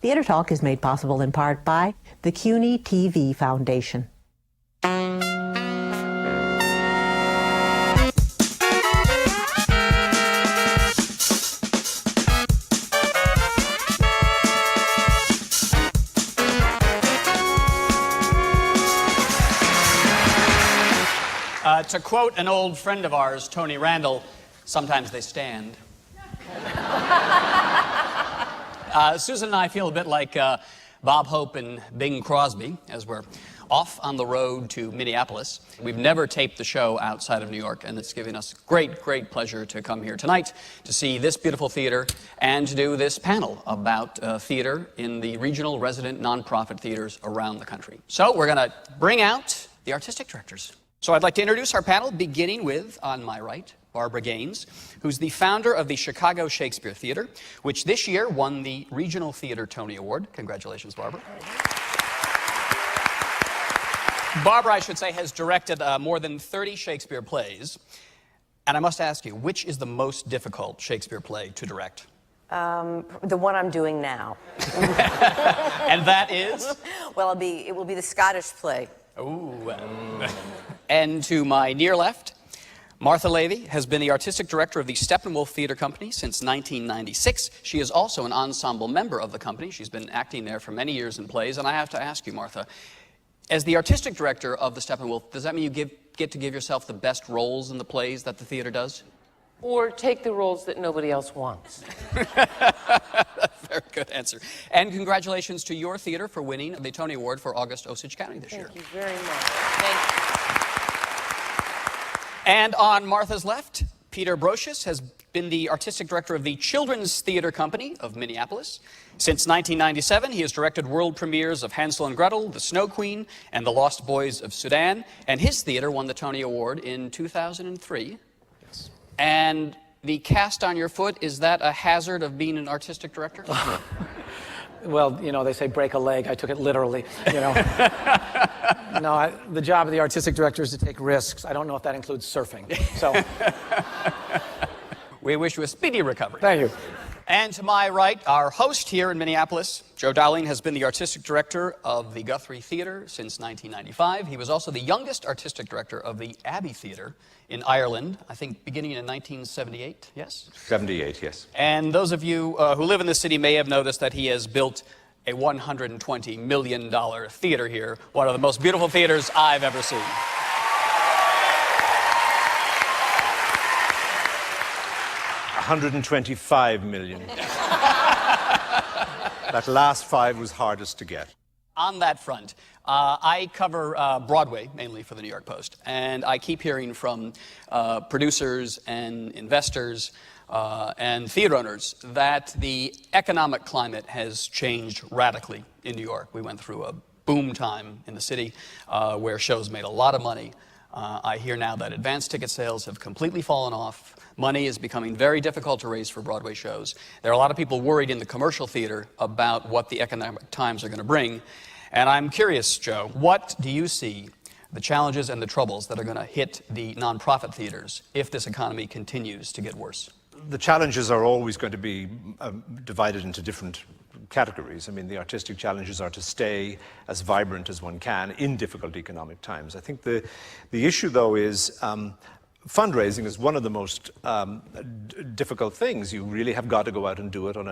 Theater Talk is made possible in part by the CUNY TV Foundation. To quote an old friend of ours, Tony Randall, sometimes they stand. Susan and I feel a bit like Bob Hope and Bing Crosby as we're off on the road to Minneapolis. We've never taped the show outside of New York, and it's giving us great pleasure to come here tonight to see this beautiful theater and to do this panel about theater in the regional resident nonprofit theaters around the country. So we're going to bring out the artistic directors. So I'd like to introduce our panel, beginning with, on my right, Barbara Gaines, who's the founder of the Chicago Shakespeare Theater, which this year won the Regional Theater Tony Award. Congratulations, Barbara. Barbara, I should say, has directed more than 30 Shakespeare plays. And I must ask you, which is the most difficult Shakespeare play to direct? The one I'm doing now. And that is? Well, it will be the Scottish play. Ooh. And to my near left, Martha Lavey has been the artistic director of the Steppenwolf Theater Company since 1996. She is also an ensemble member of the company. She's been acting there for many years in plays. And I have to ask you, Martha, as the artistic director of the Steppenwolf, does that mean you get to give yourself the best roles in the plays that the theater does? Or take the roles that nobody else wants. Very good answer. And congratulations to your theater for winning the Tony Award for August Osage County this year. Thank you very much. Thank you. And on Martha's left, Peter Brocious has been the artistic director of the Children's Theater Company of Minneapolis. Since 1997, he has directed world premieres of Hansel and Gretel, The Snow Queen, and The Lost Boys of Sudan. And his theater won the Tony Award in 2003. Yes. And the cast on your foot, is that a hazard of being an artistic director? Well, you know, they say break a leg. I took it literally, you know. No, the job of the artistic director is to take risks. I don't know if that includes surfing, so. We wish you a speedy recovery. Thank you. And to my right, our host here in Minneapolis, Joe Dowling, has been the artistic director of the Guthrie Theater since 1995. He was also the youngest artistic director of the Abbey Theater in Ireland, I think beginning in 1978, yes? 78, yes. And those of you who live in the city may have noticed that he has built a $120 million theater here, one of the most beautiful theaters I've ever seen. $125 million. That last five was hardest to get. On that front, I cover Broadway, mainly for the New York Post, and I keep hearing from producers and investors and theater owners that the economic climate has changed radically in New York. We went through a boom time in the city where shows made a lot of money. I hear now that advance ticket sales have completely fallen off. Money is becoming very difficult to raise for Broadway shows. There are a lot of people worried in the commercial theater about what the economic times are going to bring. And I'm curious, Joe, what do you see the challenges and the troubles that are going to hit the nonprofit theaters if this economy continues to get worse? The challenges are always going to be divided into different categories. I mean, the artistic challenges are to stay as vibrant as one can in difficult economic times. I think the issue, though, is fundraising is one of the most difficult things. You really have got to go out and do it on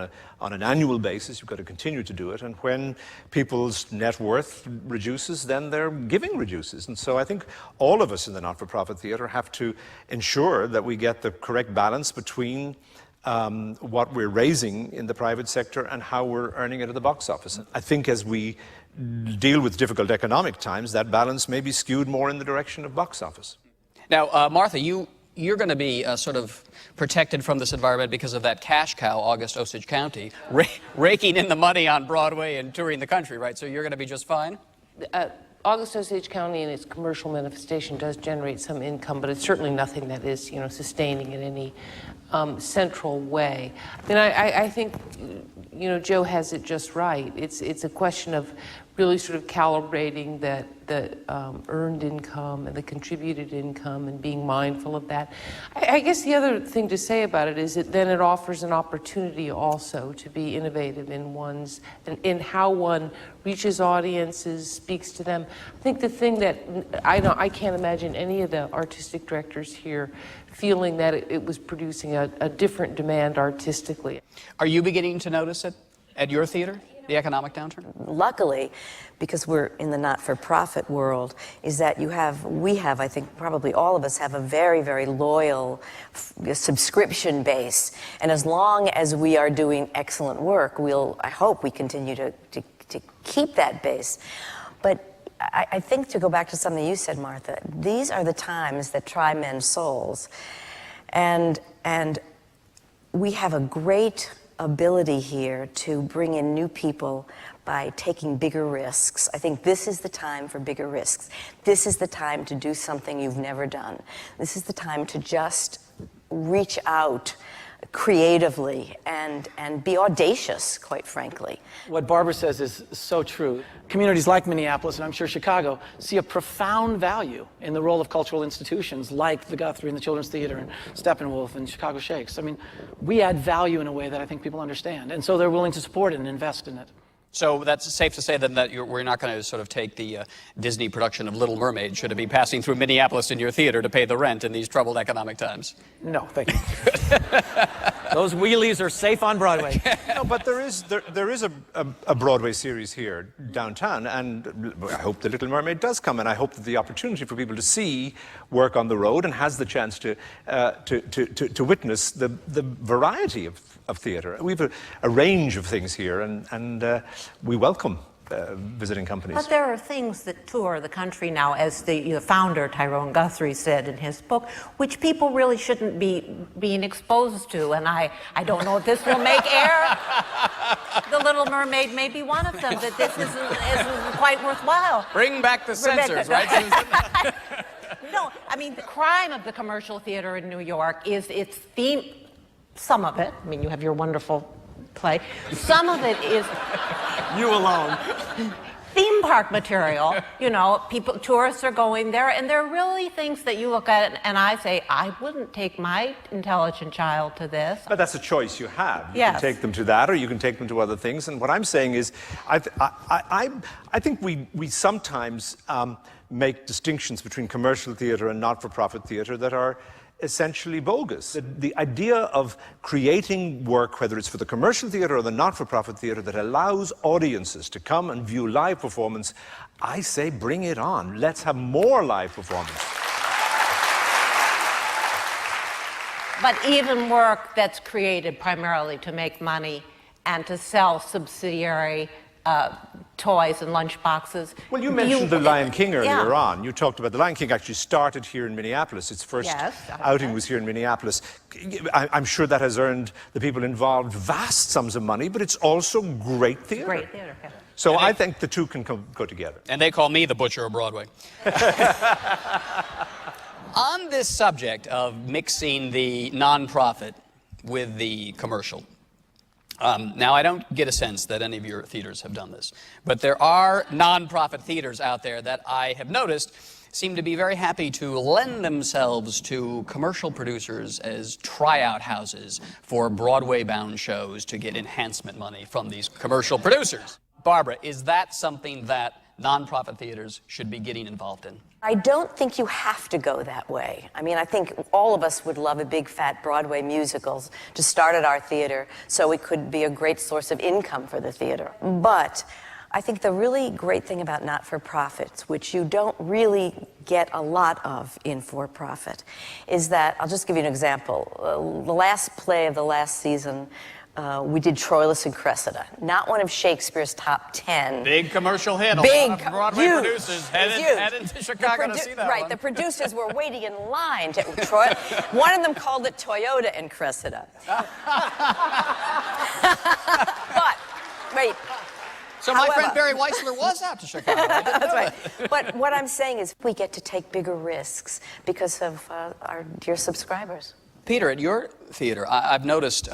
an annual basis. You've got to continue to do it. And when people's net worth reduces, then their giving reduces. And so I think all of us in the not-for-profit theater have to ensure that we get the correct balance between what we're raising in the private sector and how we're earning it at the box office. I think as we deal with difficult economic times, that balance may be skewed more in the direction of box office. Now, Martha, you're going to be sort of protected from this environment because of that cash cow, August Osage County, raking in the money on Broadway and touring the country, right? So you're going to be just fine? August Osage County and its commercial manifestation does generate some income, but it's certainly nothing that is, you know, sustaining in any central way. I mean, I think, you know, Joe has it just right. It's a question of really sort of calibrating the earned income and the contributed income and being mindful of that. I guess the other thing to say about it is that then it offers an opportunity also to be innovative in how one reaches audiences, speaks to them. I think the thing that I can't imagine any of the artistic directors here feeling that it was producing a different demand artistically. Are you beginning to notice it at your theater, the economic downturn? Luckily, because we're in the not-for-profit world, is that we have, I think probably all of us have a very, very loyal subscription base. And as long as we are doing excellent work, I hope we continue to keep that base. But I think, to go back to something you said, Martha, these are the times that try men's souls. And we have a great ability here to bring in new people by taking bigger risks. I think this is the time for bigger risks. This is the time to do something you've never done. This is the time to just reach out creatively and be audacious, quite frankly. What Barbara says is so true. Communities like Minneapolis, and I'm sure Chicago, see a profound value in the role of cultural institutions like the Guthrie and the Children's Theater and Steppenwolf and Chicago Shakes. I mean, we add value in a way that I think people understand, and so they're willing to support it and invest in it. So that's safe to say then that we're not going to sort of take the Disney production of Little Mermaid, should it be passing through Minneapolis in your theater, to pay the rent in these troubled economic times? No, thank you. Those wheelies are safe on Broadway. No, but there is a Broadway series here downtown, and I hope the Little Mermaid does come, and I hope that the opportunity for people to see work on the road and has the chance to witness the variety of theatre. We have a range of things here, and we welcome visiting companies. But there are things that tour the country now, as the founder, Tyrone Guthrie, said in his book, which people really shouldn't be being exposed to. And I don't know if this will make air. The Little Mermaid may be one of them, that this isn't quite worthwhile. Bring back the censors, right? No, I mean, the crime of the commercial theater in New York is its theme. Some of it, I mean, you have your wonderful play. Some of it is You alone. theme park material. You know, tourists are going there, and there are really things that you look at and I say, I wouldn't take my intelligent child to this. But that's a choice you have. You Yes. can take them to that, or you can take them to other things. And what I'm saying is, I think we sometimes make distinctions between commercial theatre and not-for-profit theatre that are essentially bogus. The idea of creating work, whether it's for the commercial theatre or the not-for-profit theatre, that allows audiences to come and view live performance, I say bring it on. Let's have more live performance. But even work that's created primarily to make money and to sell subsidiary toys and lunchboxes. Well, you mentioned The Lion King earlier Yeah. on. You talked about The Lion King actually started here in Minneapolis. Its first outing was here in Minneapolis. I'm sure that has earned the people involved vast sums of money, but it's also great theater. Great theater. Yeah. So I think the two can go together. And they call me the butcher of Broadway. On this subject of mixing the nonprofit with the commercial, now, I don't get a sense that any of your theaters have done this, but there are nonprofit theaters out there that I have noticed seem to be very happy to lend themselves to commercial producers as tryout houses for Broadway-bound shows to get enhancement money from these commercial producers. Barbara, is that something that nonprofit theaters should be getting involved in? I don't think you have to go that way. I mean, I think all of us would love a big fat Broadway musical to start at our theater so it could be a great source of income for the theater. But I think the really great thing about not-for-profits, which you don't really get a lot of in for-profit, is that, I'll just give you an example. The last play of the last season, we did Troilus and Cressida, not one of Shakespeare's top 10. Big commercial hit. Big, a lot of Broadway huge, producers huge. headed to Chicago to see that Right, one. the producers were waiting in line to Troy. One of them called it Toyota and Cressida. But, wait. So my However- friend Barry Weissler was out to Chicago. That's right. But what I'm saying is we get to take bigger risks because of our dear subscribers. Peter, at your theater, I've noticed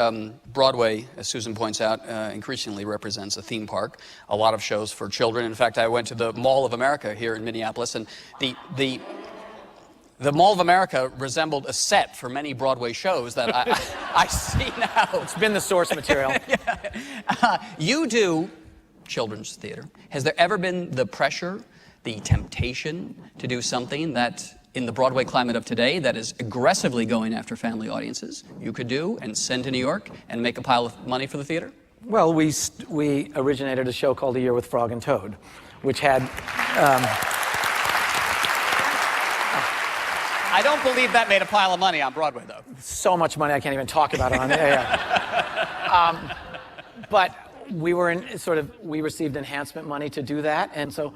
Broadway, as Susan points out, increasingly represents a theme park. A lot of shows for children. In fact, I went to the Mall of America here in Minneapolis, and the Mall of America resembled a set for many Broadway shows that I see now. It's been the source material. You do children's theater. Has there ever been the pressure, the temptation to do something that, in the Broadway climate of today, that is aggressively going after family audiences, you could do and send to New York and make a pile of money for the theater? Well, we originated a show called A Year with Frog and Toad, which had... I don't believe that made a pile of money on Broadway, though. So much money, I can't even talk about it on the air. But we received enhancement money to do that, and so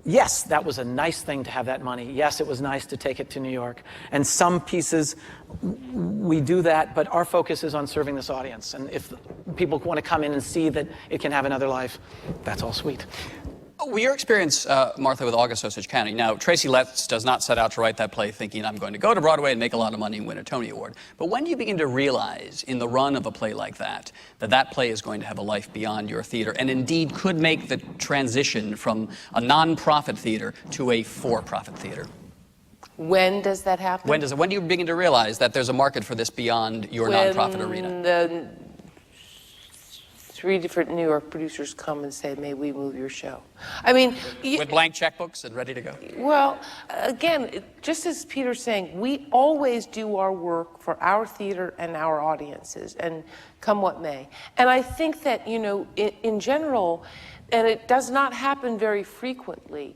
yes, that was a nice thing to have that money. Yes, it was nice to take it to New York. And some pieces, we do that, but our focus is on serving this audience. And if people want to come in and see that it can have another life, that's all sweet. Well, your experience, Martha, with August Osage County. Now, Tracy Letts does not set out to write that play thinking, I'm going to go to Broadway and make a lot of money and win a Tony Award. But when do you begin to realize, in the run of a play like that, that play is going to have a life beyond your theater, and indeed could make the transition from a non-profit theater to a for-profit theater? When does that happen? When do you begin to realize that there's a market for this beyond your non-profit arena? The 3 different New York producers come and say, may we move your show? I mean... With blank checkbooks and ready to go? Well, again, just as Peter's saying, we always do our work for our theater and our audiences, and come what may. And I think that, you know, in general, and it does not happen very frequently,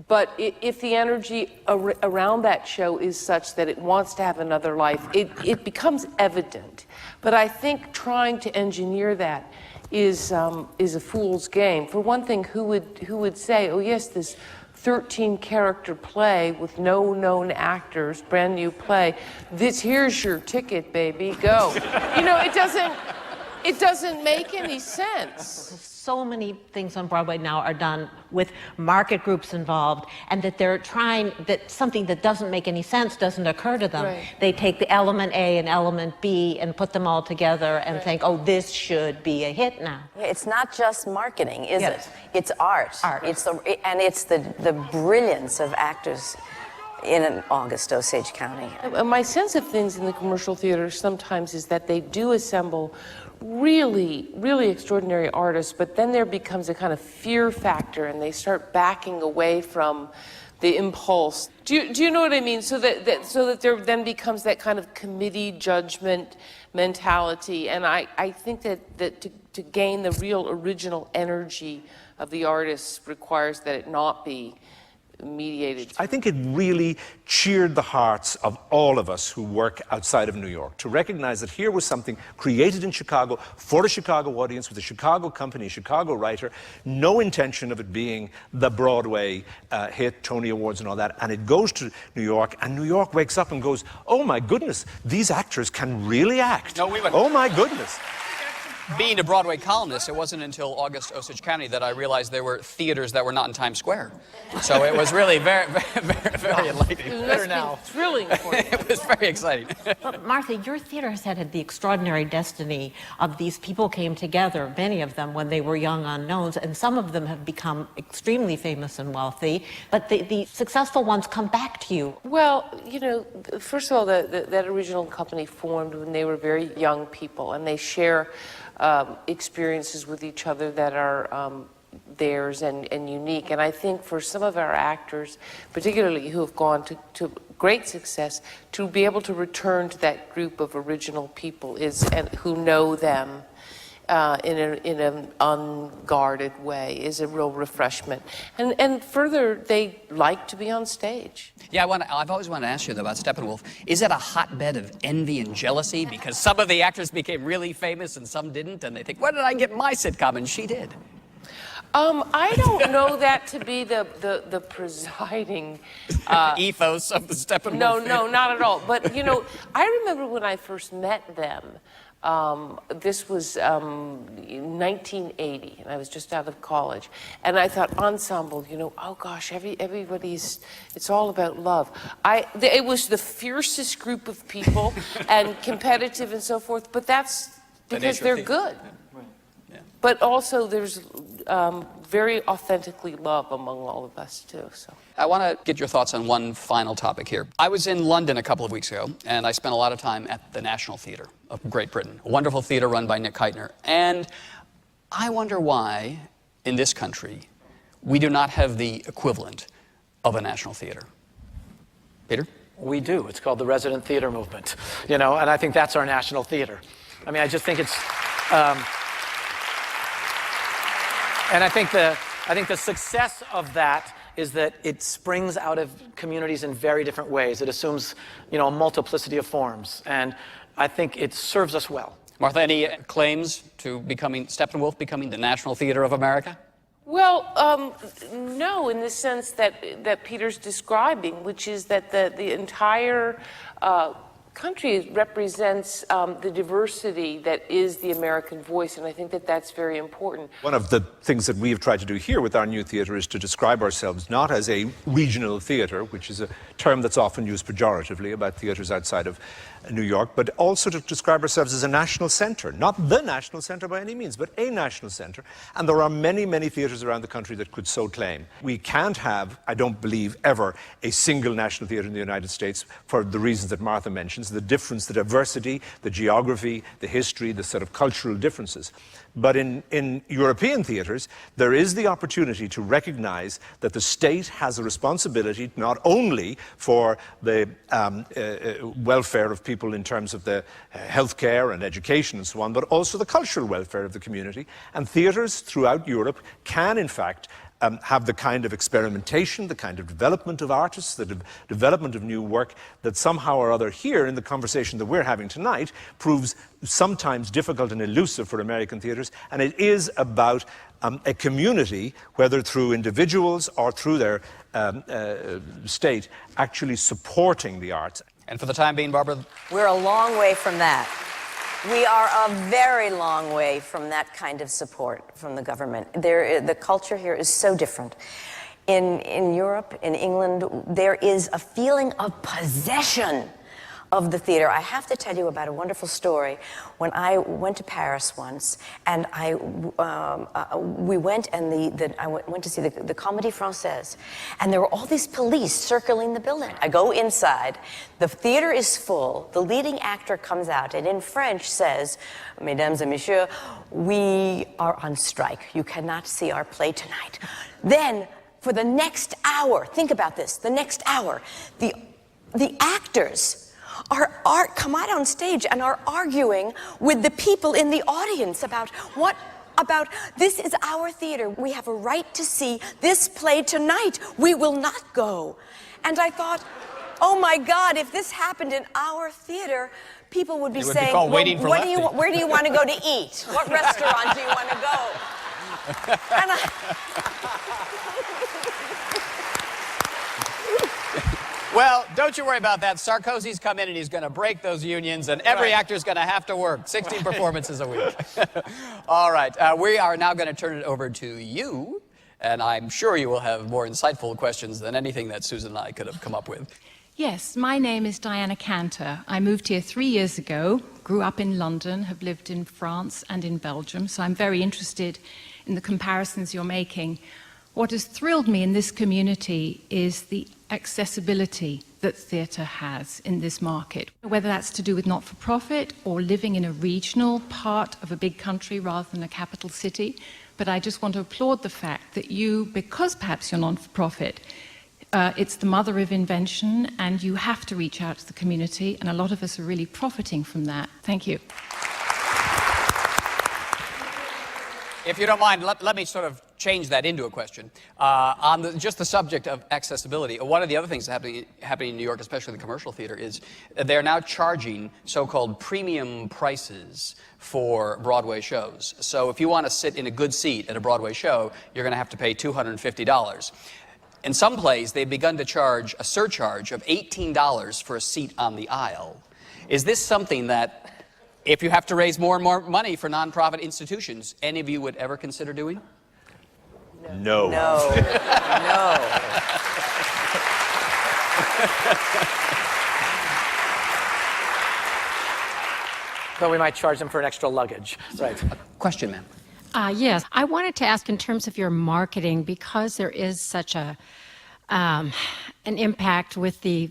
but if the energy around that show is such that it wants to have another life, it becomes evident. But I think trying to engineer that is a fool's game. For one thing, who would say, oh yes, this 13-character play with no known actors, brand new play, here's your ticket, baby, go. You know, it doesn't make any sense. So many things on Broadway now are done with market groups involved, and that they're trying, that something that doesn't make any sense doesn't occur to them. Right. They take the element A and element B and put them all together and think, oh, this should be a hit now. It's not just marketing, is Yes. it? It's art. It's the brilliance of actors in August Osage County. My sense of things in the commercial theater sometimes is that they do assemble really, really extraordinary artists, but then there becomes a kind of fear factor and they start backing away from the impulse. Do you know what I mean? So that there then becomes that kind of committee judgment mentality. And I think that to gain the real original energy of the artists requires that it not be mediated. I think it really cheered the hearts of all of us who work outside of New York to recognize that here was something created in Chicago for a Chicago audience with a Chicago company, a Chicago writer, no intention of it being the Broadway hit, Tony Awards and all that, and it goes to New York, and New York wakes up and goes, oh my goodness, these actors can really act. No, we went. Oh my goodness. Being a Broadway columnist, it wasn't until August Osage County that I realized there were theaters that were not in Times Square. So it was really very, very, very enlightening. Better now. Thrilling for you. It was very exciting. But Martha, your theater has had the extraordinary destiny of these people came together, many of them when they were young unknowns, and some of them have become extremely famous and wealthy, but the successful ones come back to you. Well, you know, first of all, that original company formed when they were very young people, and they share experiences with each other that are theirs and unique. And I think for some of our actors, particularly who have gone to great success, to be able to return to that group of original people and who know them in an unguarded way is a real refreshment. And further, they like to be on stage. Yeah, I've always wanted to ask you, though, about Steppenwolf. Is it a hotbed of envy and jealousy? Because some of the actors became really famous and some didn't, and they think, where did I get my sitcom? And she did. I don't know that to be the presiding ethos of the Steppenwolf. No, not at all. But, you know, I remember when I first met them, This was 1980, and I was just out of college. And I thought, ensemble, oh gosh, everybody's, it's all about love. It was the fiercest group of people and competitive and so forth, but that's because they're good. Yeah. But also there's very authentically love among all of us too. So I want to get your thoughts on one final topic here. I was in London a couple of weeks ago, and I spent a lot of time at the National Theatre of Great Britain, a wonderful theatre run by Nick Keitner. And I wonder why, in this country, we do not have the equivalent of a national theatre. Peter? We do. It's called the resident theater movement, and I think that's our national theater. I mean, I just think it's, and I think the success of that is that it springs out of communities in very different ways. It assumes, a multiplicity of forms, and I think it serves us well. Martha, any claims to Steppenwolf becoming the National Theatre of America? well, no, in the sense that Peter's describing, which is that the entire country represents the diversity that is the American voice, and I think that that's very important. One of the things that we have tried to do here with our new theatre is to describe ourselves not as a regional theatre, which is a term that's often used pejoratively about theatres outside of New York, but also to describe ourselves as a national centre. Not the national centre by any means, but a national centre. And there are many, many theatres around the country that could so claim. We can't have, I don't believe, ever a single national theatre in the United States for the reasons that Martha mentions, the difference, the diversity, the geography, the history, the sort of cultural differences. But in European theatres, there is the opportunity to recognise that the state has a responsibility not only for the welfare of people in terms of the healthcare and education and so on, but also the cultural welfare of the community. And theatres throughout Europe can, in fact, have the kind of experimentation, the kind of development of artists, the development of new work that somehow or other here in the conversation that we're having tonight proves sometimes difficult and elusive for American theatres. And it is about a community, whether through individuals or through their state, actually supporting the arts. And for the time being, Barbara? We're a long way from that. We are a very long way from that kind of support from the government. The culture here is so different. In Europe, in England, there is a feeling of possession of the theater. I have to tell you about a wonderful story. When I went to Paris once, and we went and I went to see the Comédie Française, and there were all these police circling the building. I go inside, the theater is full, the leading actor comes out, and in French says, "Mesdames et messieurs, we are on strike. You cannot see our play tonight." Then, for the next hour, think about this, the next hour, the actors come out on stage and are arguing with the people in the audience about this is our theater. We have a right to see this play tonight. We will not go. And I thought, oh my God, if this happened in our theater, people would be saying, where do you want to go to eat? What restaurant do you want to go? And Well, don't you worry about that. Sarkozy's come in and he's going to break those unions, and every actor's going to have to work 16 performances a week. All right. We are now going to turn it over to you, and I'm sure you will have more insightful questions than anything that Susan and I could have come up with. Yes, my name is Diana Cantor. I moved here 3 years ago, grew up in London, have lived in France and in Belgium, so I'm very interested in the comparisons you're making. What has thrilled me in this community is the accessibility that theatre has in this market, whether that's to do with not-for-profit or living in a regional part of a big country rather than a capital city. But I just want to applaud the fact that you, because perhaps you're non-for-profit, it's the mother of invention, and you have to reach out to the community, and a lot of us are really profiting from that. Thank you. If you don't mind, let me sort of change that into a question. On just the subject of accessibility, one of the other things happening in New York, especially the commercial theater, is they're now charging so-called premium prices for Broadway shows. So if you want to sit in a good seat at a Broadway show, you're going to have to pay $250. In some plays, they've begun to charge a surcharge of $18 for a seat on the aisle. Is this something that If you have to raise more and more money for nonprofit institutions, any of you would ever consider doing? No. No. No. But we might charge them for an extra luggage. Right. Question, ma'am. Yes, I wanted to ask in terms of your marketing, because there is such a an impact with the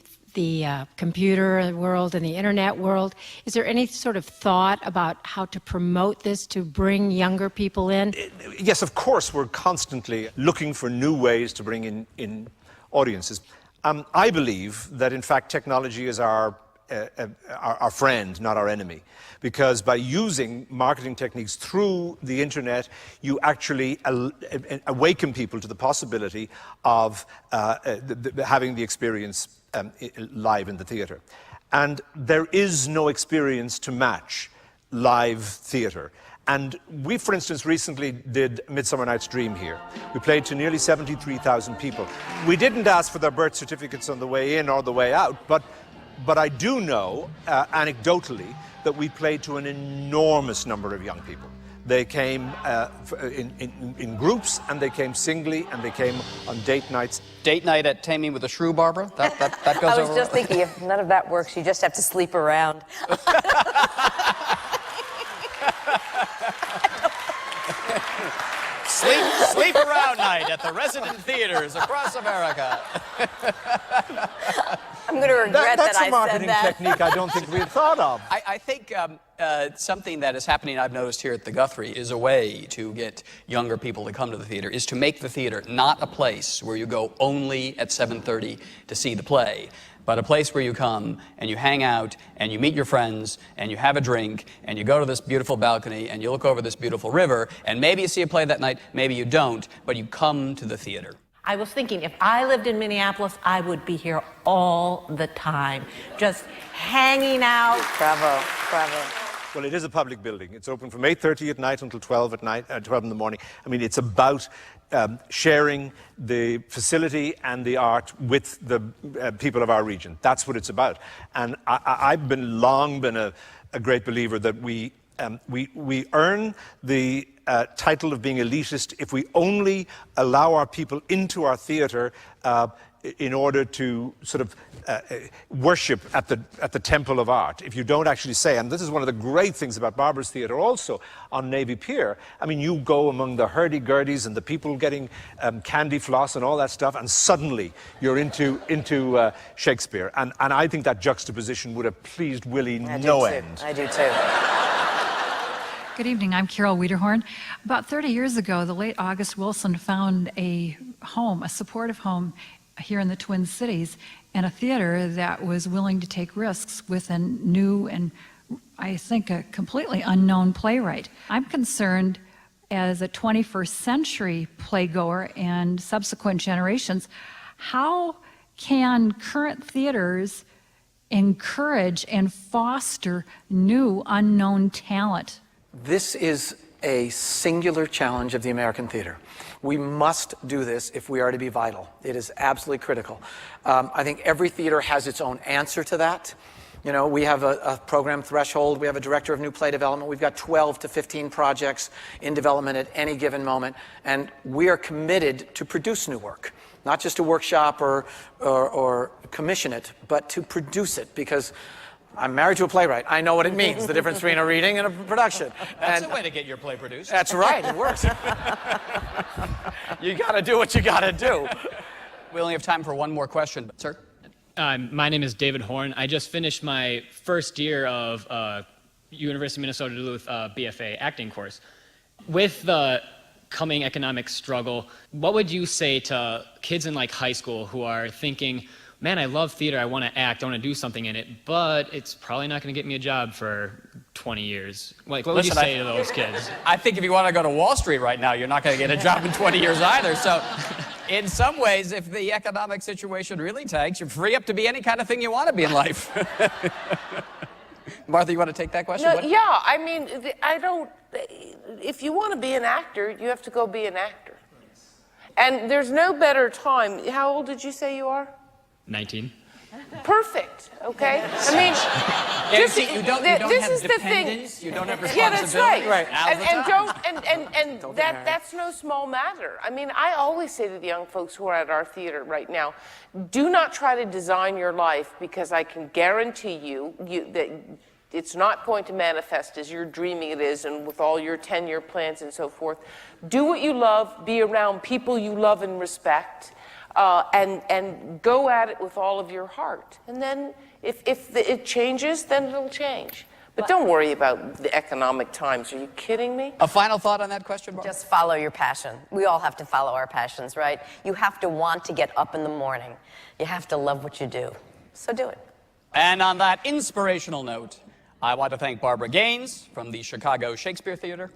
computer world and the internet world. Is there any sort of thought about how to promote this to bring younger people in? Yes, of course, we're constantly looking for new ways to bring in audiences. I believe that, in fact, technology is our friend, not our enemy. Because by using marketing techniques through the internet, you actually awaken people to the possibility of having the experience live in the theatre. And there is no experience to match live theatre. And we, for instance, recently did Midsummer Night's Dream here. We played to nearly 73,000 people. We didn't ask for their birth certificates on the way in or the way out, but I do know, anecdotally, that we played to an enormous number of young people. They came in groups, and they came singly, and they came on date nights. Date night at Taming with a Shrew, Barbara? That goes over. I was just thinking, if none of that works, you just have to sleep around. Sleep around night at the resident theaters across America. I'm going to regret That's that a I marketing said that. technique I don't think we had thought of. I think something that is happening, I've noticed here at the Guthrie, is a way to get younger people to come to the theater, is to make the theater not a place where you go only at 7:30 to see the play, but a place where you come and you hang out and you meet your friends and you have a drink and you go to this beautiful balcony and you look over this beautiful river, and maybe you see a play that night, maybe you don't, but you come to the theater. I was thinking, if I lived in Minneapolis, I would be here all the time, just hanging out. Bravo, bravo. Well, it is a public building. It's open from 8:30 at night until 12 at night, 12 in the morning. I mean, it's about sharing the facility and the art with the people of our region. That's what it's about. And I've long been a great believer that we earn the title of being elitist if we only allow our people into our theatre in order to sort of worship at the temple of art. If you don't actually say, and this is one of the great things about Barbara's Theatre also on Navy Pier, I mean, you go among the hurdy-gurdies and the people getting candy floss and all that stuff, and suddenly you're into Shakespeare. And I think that juxtaposition would have pleased Willie no end. I do too. Good evening, I'm Carol Wiederhorn. About 30 years ago, the late August Wilson found a home, a supportive home here in the Twin Cities, and a theater that was willing to take risks with a new and, I think, a completely unknown playwright. I'm concerned, as a 21st century playgoer and subsequent generations, how can current theaters encourage and foster new unknown talent? This is a singular challenge of the American theater. We must do this if we are to be vital. It is absolutely critical. I think every theater has its own answer to that. You know, we have a program threshold. We have a director of new play development. We've got 12 to 15 projects in development at any given moment. And we are committed to produce new work, not just to workshop or commission it, but to produce it, because I'm married to a playwright. I know what it means, the difference between a reading and a production. That's a way to get your play produced. That's right, it works. You gotta do what you gotta do. We only have time for one more question, sir. My name is David Horn. I just finished my first year of University of Minnesota Duluth BFA acting course. With the coming economic struggle, what would you say to kids in like high school who are thinking, man, I love theater, I want to act, I want to do something in it, but it's probably not going to get me a job for 20 years. Like, what would you say to those kids? I think if you want to go to Wall Street right now, you're not going to get a job in 20 years either. So in some ways, if the economic situation really tanks, you're free up to be any kind of thing you want to be in life. Martha, you want to take that question? No, yeah, I mean, if you want to be an actor, you have to go be an actor. And there's no better time. How old did you say you are? 19. Perfect, okay? I mean, just, you don't this have is the thing. dependence, you don't have Yeah, that's right. responsibility. That's no small matter. I mean, I always say to the young folks who are at our theater right now, do not try to design your life, because I can guarantee you that it's not going to manifest as you're dreaming it is, and with all your 10-year plans and so forth. Do what you love, be around people you love and respect, and go at it with all of your heart. And then if it changes, then it'll change. But don't worry about the economic times. Are you kidding me? A final thought on that question, Barbara? Just follow your passion. We all have to follow our passions, right? You have to want to get up in the morning. You have to love what you do. So do it. And on that inspirational note, I want to thank Barbara Gaines from the Chicago Shakespeare Theater,